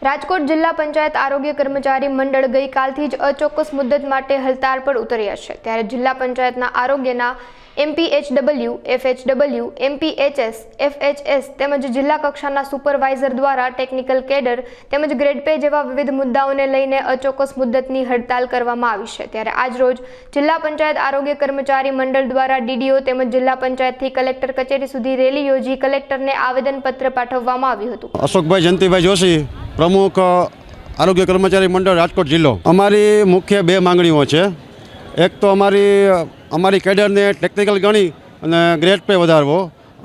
રાજકોટ જિલ્લા પંચાયત આરોગ્ય કર્મચારી મંડળ ગઈકાલથી જ અચોક્કસ મુદ્દત માટે હડતાળ પર ઉતર્યા છે। ત્યારે જિલ્લા પંચાયતના આરોગ્યના MPHW, FHW, MPHS, FHS તેમજ જિલ્લા કક્ષાના સુપરવાઇઝર દ્વારા ટેકનિકલ કેડર તેમજ ગ્રેડ પે જેવા વિવિધ મુદ્દાઓને લઈને અચોક્કસ મુદ્દતની હડતાળ કરવામાં આવી છે। ત્યારે આજરોજ જિલ્લા પંચાયત આરોગ્ય કર્મચારી મંડળ દ્વારા DDO તેમજ જિલ્લા પંચાયતથી કલેક્ટર કચેરી સુધી રેલી યોજી કલેક્ટરને આવેદનપત્ર પાઠવવામાં આવ્યું હતું। અશોકભાઈ જયંતિભાઈ જોશી, પ્રમુખ આરોગ્ય કર્મચારી મંડળ રાજકોટ જિલ્લો। અમારી મુખ્ય બે માંગણીઓ છે। એક તો અમારી કેડરને ટેકનિકલ ગણી અને ગ્રેડ પે વધારવો,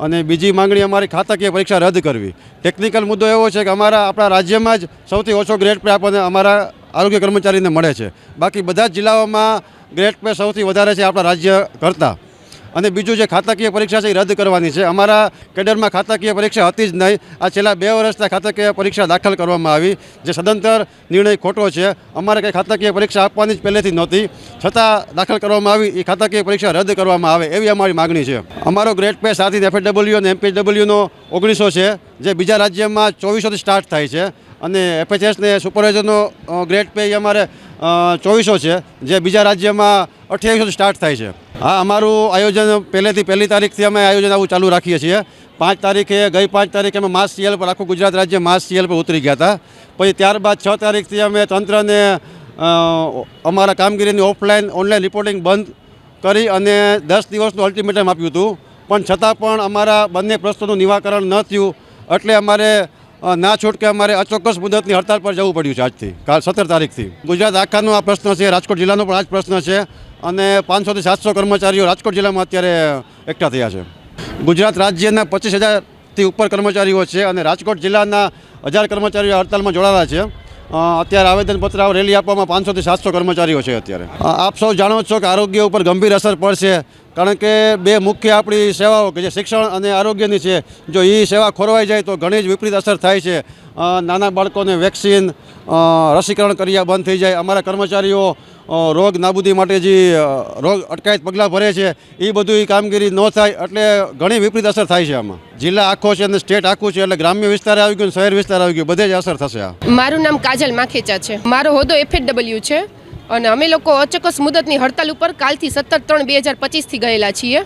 અને બીજી માંગણી અમારી ખાતાકીય પરીક્ષા રદ કરવી। ટેકનિકલ મુદ્દો એવો છે કે આપણા રાજ્યમાં જ સૌથી ઓછો ગ્રેડ પે આપણને અમારા આરોગ્ય કર્મચારીને મળે છે। બાકી બધા જ જિલ્લાઓમાં ગ્રેડ પે સૌથી વધારે છે આપણા રાજ્ય કરતાં। અને બીજું જે ખાતાકીય પરીક્ષા છે એ રદ કરવાની છે। અમારા કેડરમાં ખાતાકીય પરીક્ષા હતી જ નહીં। આ છેલ્લા 2 વર્ષથી ખાતાકીય પરીક્ષા દાખલ કરવામાં આવી, જે સદંતર નિર્ણય ખોટો છે। અમારે કંઈ ખાતાકીય પરીક્ષા આપવાની જ પહેલેથી નહોતી, છતાં દાખલ કરવામાં આવી। એ ખાતાકીય પરીક્ષા રદ કરવામાં આવે એવી અમારી માગણી છે। અમારો ગ્રેડ પે સાથે FHW અને MPHWનો 1900 છે, જે બીજા રાજ્યમાં 2400થી સ્ટાર્ટ થાય છે, અને FHS ને સુપરવાઇઝરનો ગ્રેડ પે અમારે 2400 છે, જે બીજા રાજ્યમાં 2800થી સ્ટાર્ટ થાય છે। હા, અમારું આયોજન પહેલેથી 1 તારીખથી અમે આયોજન આવું ચાલુ રાખીએ છીએ। 5 તારીખે ગઈ 5 તારીખે અમે માસ CL પર આખું ગુજરાત રાજ્ય માસ CL પર ઉતરી ગયા હતા। પછી ત્યારબાદ 6 તારીખથી અમે તંત્રને અમારા કામગીરીની ઓનલાઈન રિપોર્ટિંગ બંધ કરી અને 10 દિવસનું અલ્ટિમેટમ આપ્યું હતું, પણ છતાં પણ અમારા બંને પ્રશ્નોનું નિવાકરણ ન થયું, એટલે અમારે ના છૂટકે અમારે અચોક્કસ મુદતની હડતાળ પર જવું પડ્યું છે। આજથી કાલ 17 તારીખથી ગુજરાત આખાનો આ પ્રશ્ન છે, રાજકોટ જિલ્લાનો પણ આ જ પ્રશ્ન છે, અને 500થી 700 કર્મચારીઓ રાજકોટ જિલ્લામાં અત્યારે એકઠા થયા છે। ગુજરાત રાજ્યના 25,000થી ઉપર કર્મચારીઓ છે, અને રાજકોટ જિલ્લાના 1000 કર્મચારીઓ હડતાળમાં જોડાયેલા છે। અત્યારે આવેદનપત્ર રેલી આપવામાં 500થી 700 કર્મચારીઓ છે। અત્યારે આપ સૌ જાણો છો કે આરોગ્ય ઉપર ગંભીર અસર પડશે, કારણ કે બે મુખ્ય આપણી સેવાઓ કે જે શિક્ષણ અને આરોગ્યની છે, જો એ સેવા ખોરવાઈ જાય તો ઘણી જ વિપરીત અસર થાય છે। નાના બાળકોને વેક્સિન રસીકરણ કર્યા બંધ થઈ જાય, અમારા કર્મચારીઓ રોગ નાબૂદી માટે જે રોગ અટકાયત પગલાં ભરે છે એ બધું કામગીરી ન થાય, એટલે ઘણી વિપરીત અસર થાય છે। આમાં જિલ્લા આખો છે અને સ્ટેટ આખું છે, એટલે ગ્રામ્ય વિસ્તાર આવી ગયું, શહેર વિસ્તાર આવી ગયું, બધે જ અસર થશે। મારું નામ કાજલ માખેચા છે, મારો હોદ્દો FHW છે, અને અમે લોકો અચોક્કસ મુદતની હડતાલ ઉપર કાલથી 17/3/2025થી ગયેલા છીએ,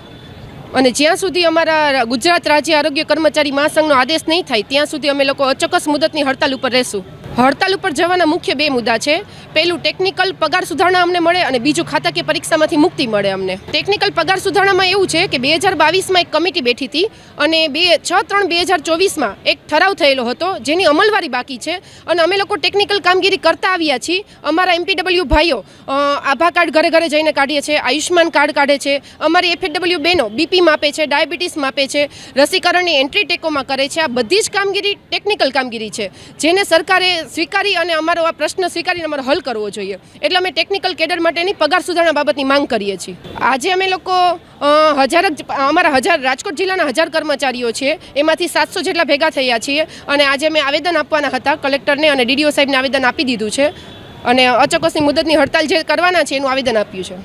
અને જ્યાં સુધી અમારા ગુજરાત રાજ્ય આરોગ્ય કર્મચારી મહાસંઘનો આદેશ નહીં થાય ત્યાં સુધી અમે લોકો અચોક્કસ મુદતની હડતાલ ઉપર રહેશું। હડતાલ ઉપર જવાના મુખ્ય 2 મુદ્દા છે। પહેલું, ટેકનિકલ પગાર સુધારણા અમને મળે, અને બીજું, ખાતાકીય પરીક્ષામાંથી મુક્તિ મળે અમને। ટેકનિકલ પગાર સુધારણામાં એવું છે કે 2022માં એક કમિટી બેઠી હતી, અને 6/3/2024માં એક ઠરાવ થયેલો હતો, જેની અમલવારી બાકી છે, અને અમે લોકો ટેકનિકલ કામગીરી કરતા આવ્યા છીએ। અમારા MPW ભાઈઓ આભા કાર્ડ ઘરે ઘરે જઈને કાઢીએ છીએ, આયુષ્યમાન કાર્ડ કાઢે છે, અમારી FHW બહેનો BP માપે છે, ડાયાબિટીસ માપે છે, રસીકરણની એન્ટ્રી ટેકોમાં કરે છે। આ બધી જ કામગીરી ટેકનિકલ કામગીરી છે, જેને સરકારે સ્વીકારી અને અમારો આ પ્રશ્ન સ્વીકારીને અમારો હલ કરવો જોઈએ। એટલે અમે ટેકનિકલ કેડર માટેની પગાર સુધારણા બાબતની માંગ કરીએ છીએ। આજે અમે લોકો અમારા રાજકોટ જિલ્લાના 1000 કર્મચારીઓ છે, એમાંથી 700 જેટલા ભેગા થયા છીએ, અને આજે અમે આવેદન આપવાના હતા કલેક્ટરને, અને DDO સાહેબને આવેદન આપી દીધું છે, અને અચોક્કસની મુદતની હડતાલ જે કરવાના છે એનું આવેદન આપ્યું છે।